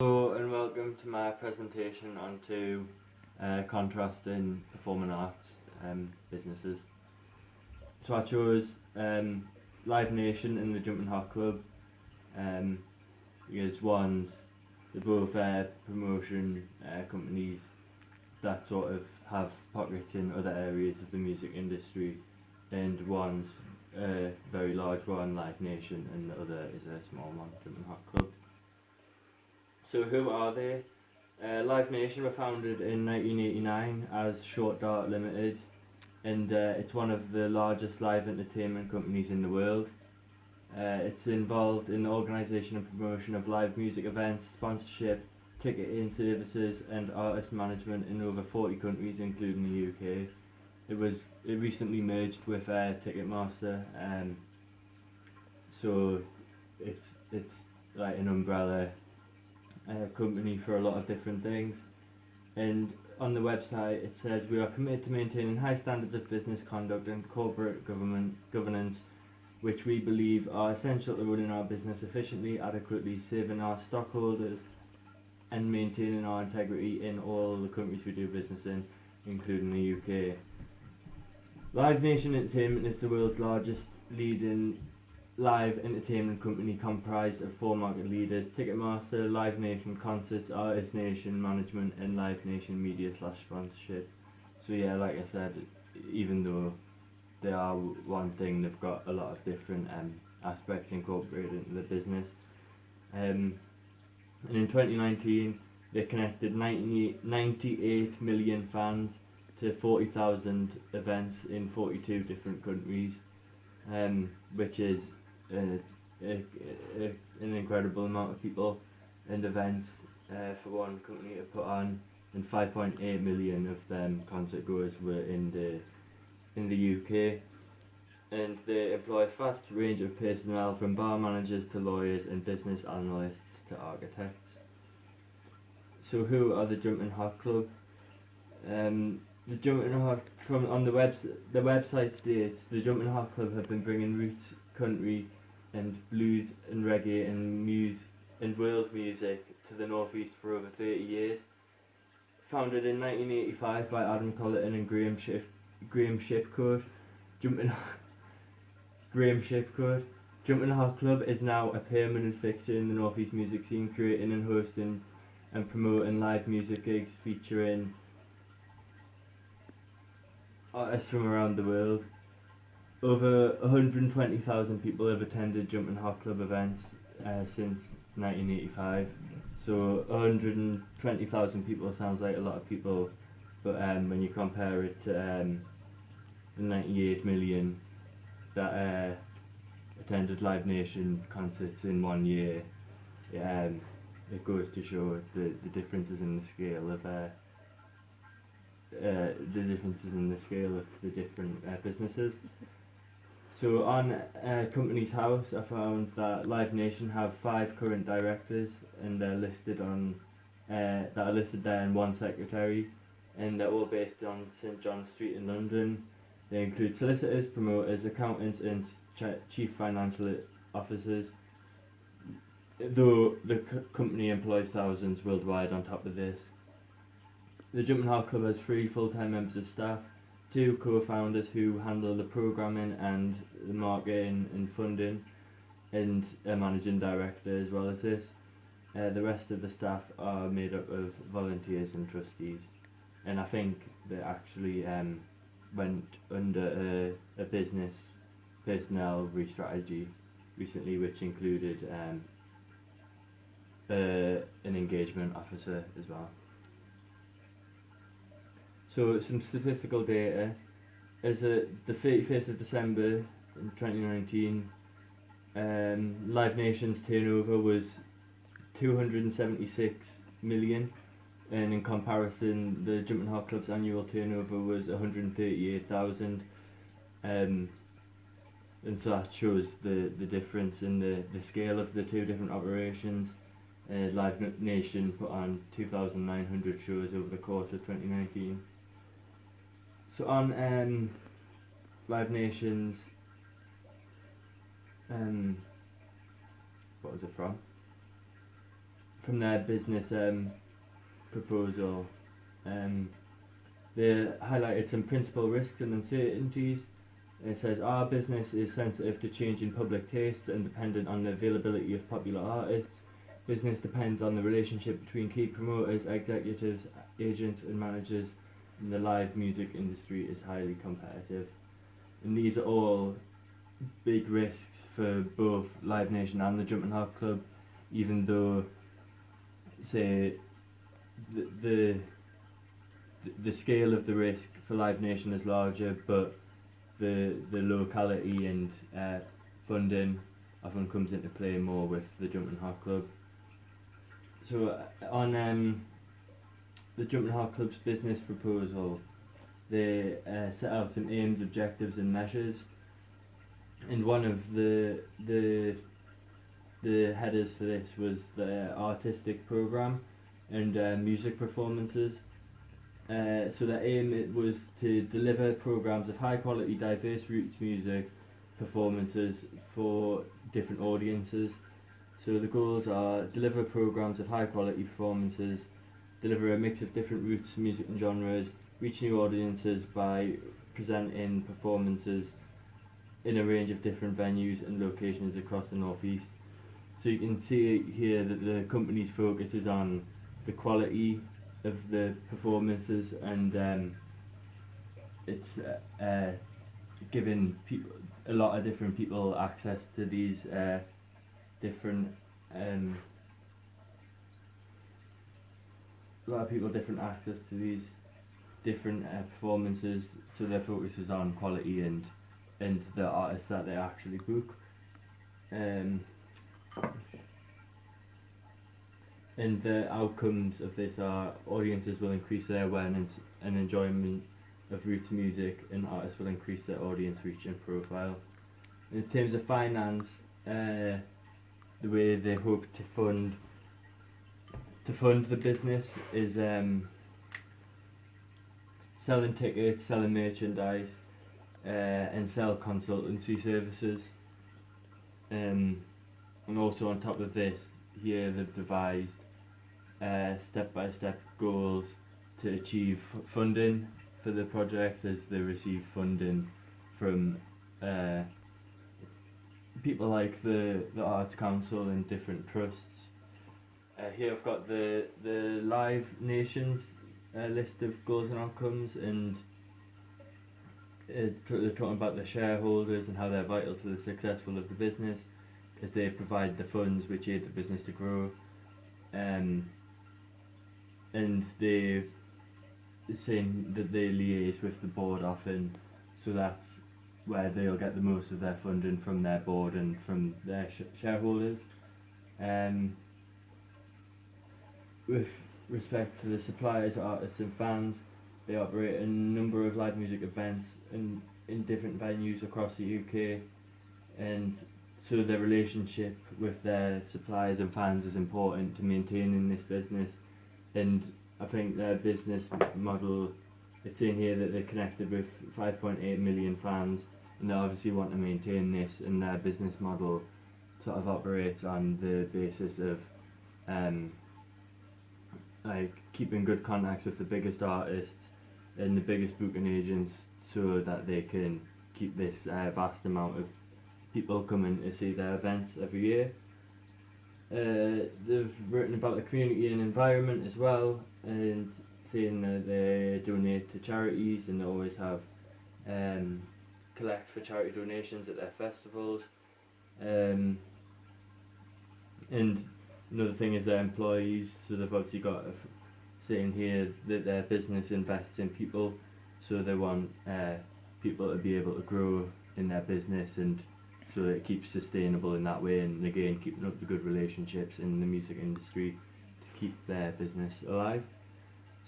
Hello and welcome to my presentation on contrasting performing arts businesses. So I chose Live Nation and the Jumping Hot Club because they're both promotion companies that sort of have pockets in other areas of the music industry, and one's a very large one, Live Nation, and the other is a small one, Jumping Hot Club. So who are they? Live Nation were founded in 1989 as Short Dart Limited, and it's one of the largest live entertainment companies in the world. It's involved in the organisation and promotion of live music events, sponsorship, ticketing services and artist management in over 40 countries including the UK. It recently merged with Ticketmaster, so it's like an umbrella company for a lot of different things. And on the website it says, we are committed to maintaining high standards of business conduct and corporate governance, which we believe are essential to running our business efficiently, adequately, serving our stockholders and maintaining our integrity in all the countries we do business in, including the UK. Live Nation Entertainment is the world's largest leading live entertainment company, comprised of four market leaders: Ticketmaster, Live Nation Concerts, Artist Nation Management and Live Nation Media / Sponsorship. So yeah, like I said, even though they are one thing, they've got a lot of different aspects incorporated into the business. And in 2019 they connected 98 million fans to 40,000 events in 42 different countries, which is an incredible amount of people and events for one company to put on, and 5.8 million of them concert goers were in the UK, and they employ a vast range of personnel from bar managers to lawyers and business analysts to architects. So who are the Jumping Hot Club? The Jumping Hot, the website states, the Jumping Hot Club have been bringing roots, country and blues and reggae and world music to the northeast for over 30 years. Founded in 1985 by Adam Collerton and Graham Shipcoat, Jumping Hot Club is now a permanent fixture in the northeast music scene, creating and hosting and promoting live music gigs featuring artists from around the world. Over 120,000 people have attended Jumping Hot Club events since 1985. So 120,000 people sounds like a lot of people, but when you compare it to the 98 million that attended Live Nation concerts in 1 year, it goes to show the differences in the scale of the different businesses. So on Companies House, I found that Live Nation have 5 current directors, and they're listed there, and 1 secretary, and they're all based on St John Street in London. They include solicitors, promoters, accountants and chief financial officers, though the company employs thousands worldwide on top of this. The Jumping Hot Club has 3 full-time members of staff, 2 co-founders who handle the programming and the marketing and funding, and a managing director as well as this. The rest of the staff are made up of volunteers and trustees, and I think they actually went under a business personnel re-strategy recently, which included an engagement officer as well. So some statistical data. As at the 31st of December in 2019, Live Nation's turnover was 276 million, and in comparison the Jumping Hot Club's annual turnover was 138,000, and so that shows the difference in the scale of the 2 different operations. Live Nation put on 2,900 shows over the course of 2019. So on Live Nation's, what was it from? from their business proposal, they highlighted some principal risks and uncertainties. It says our business is sensitive to changing public tastes and dependent on the availability of popular artists. Business depends on the relationship between key promoters, executives, agents and managers, and the live music industry is highly competitive. And these are all big risks for both Live Nation and the Jumping Harp Club, even though, say, the scale of the risk for Live Nation is larger, but the locality and funding often comes into play more with the Jumping Harp Club. So on the Jumping Harp Club's business proposal, they set out some aims, objectives and measures, and one of the headers for this was the artistic program and music performances. So the aim was to deliver programs of high quality, diverse roots music performances for different audiences. So the goals are deliver programs of high quality performances, deliver a mix of different roots music and genres, reach new audiences by presenting performances in a range of different venues and locations across the northeast. So you can see here that the company's focus is on the quality of the performances, and it's giving a lot of different people access to these different performances. So their focus is on quality and the artists that they actually book. And the outcomes of this are audiences will increase their awareness and enjoyment of roots music, and artists will increase their audience reach and profile. In terms of finance, the way they hope to fund the business is selling tickets, selling merchandise, and sell consultancy services. And also on top of this, here they've devised step-by-step goals to achieve funding for the projects as they receive funding from people like the Arts Council and different trusts. Here I've got the Live Nations list of goals and outcomes, and they're talking about the shareholders and how they're vital to the success of the business, as they provide the funds which aid the business to grow. And they're saying that they liaise with the board often, so that's where they'll get the most of their funding, from their board and from their shareholders. With respect to the suppliers, artists and fans, they operate a number of live music events in different venues across the UK, and so their relationship with their suppliers and fans is important to maintaining this business. And I think their business model, it's in here that they're connected with 5.8 million fans, and they obviously want to maintain this, and their business model sort of operates on the basis of like keeping good contacts with the biggest artists and the biggest booking agents, so that they can keep this vast amount of people coming to see their events every year. They've written about the community and environment as well, and saying that they donate to charities, and they always have collect for charity donations at their festivals. And another thing is their employees, so they've obviously got saying here that their business invests in people, so they want people to be able to grow in their business, and so it keeps sustainable in that way, and again keeping up the good relationships in the music industry to keep their business alive.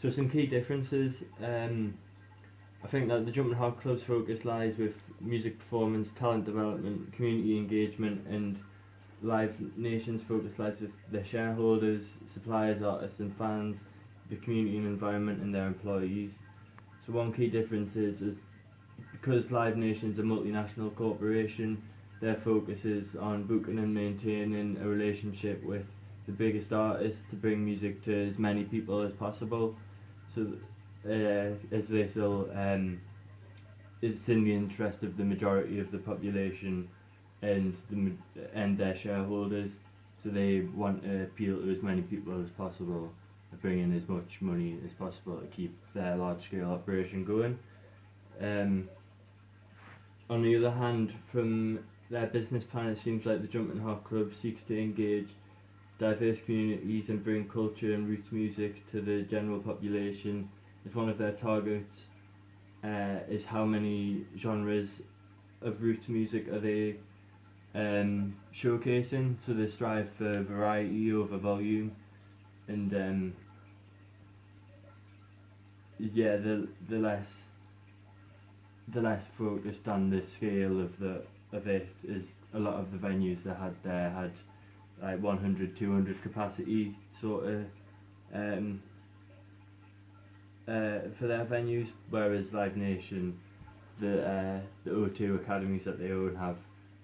So some key differences, I think that the Jumping Harp Club's focus lies with music performance, talent development, community engagement, and Live Nation's focus lies with their shareholders, suppliers, artists and fans, the community and environment, and their employees. So one key difference is because Live Nation's a multinational corporation, their focus is on booking and maintaining a relationship with the biggest artists to bring music to as many people as possible. So as this will it's in the interest of the majority of the population and and their shareholders. So they want to appeal to as many people as possible, bring in as much money as possible to keep their large scale operation going. On the other hand, from their business plan, it seems like the Jumping Hawk Club seeks to engage diverse communities and bring culture and roots music to the general population. As one of their targets is how many genres of roots music are they showcasing. So they strive for variety over volume, and yeah, the less focused on the scale of it is a lot of the venues that had like 100, 200 capacity sort of for their venues, whereas Live Nation, the O2 academies that they own have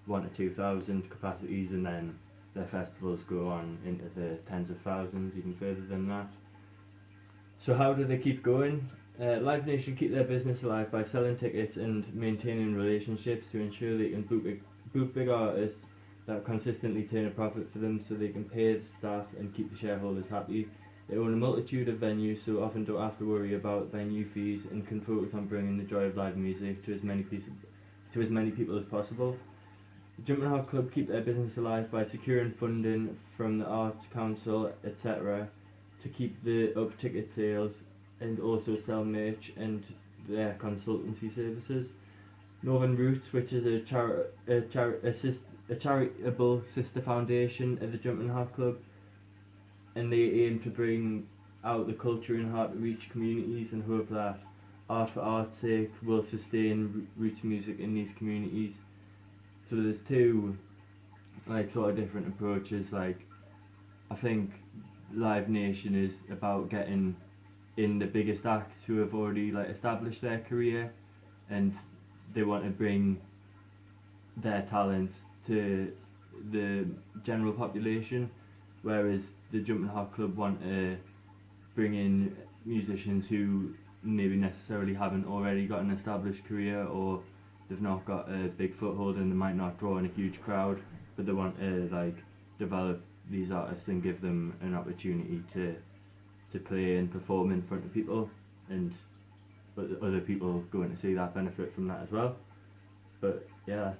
1 to 2,000 capacities, and then their festivals go on into the tens of thousands, even further than that. So how do they keep going? Live Nation keep their business alive by selling tickets and maintaining relationships to ensure they can book big artists that consistently turn a profit for them, so they can pay the staff and keep the shareholders happy. They own a multitude of venues, so often don't have to worry about venue fees and can focus on bringing the joy of live music to as many people as possible. The Jumping Hawk Club keep their business alive by securing funding from the Arts Council, etc., to keep up ticket sales and also sell merch and their consultancy services. Northern Roots, which is a charitable sister foundation of the Jumping Hawk Club, and they aim to bring out the culture in hard to reach communities and hope that art for art's sake will sustain roots music in these communities. So there's two like sort of different approaches. Like I think Live Nation is about getting in the biggest acts who have already like established their career, and they want to bring their talents to the general population, whereas the Jumping Hawk Club want to bring in musicians who maybe necessarily haven't already got an established career, or they've not got a big foothold and they might not draw in a huge crowd, but they want to like develop these artists and give them an opportunity to play and perform in front of people, and but other people going to see that benefit from that as well. But yeah,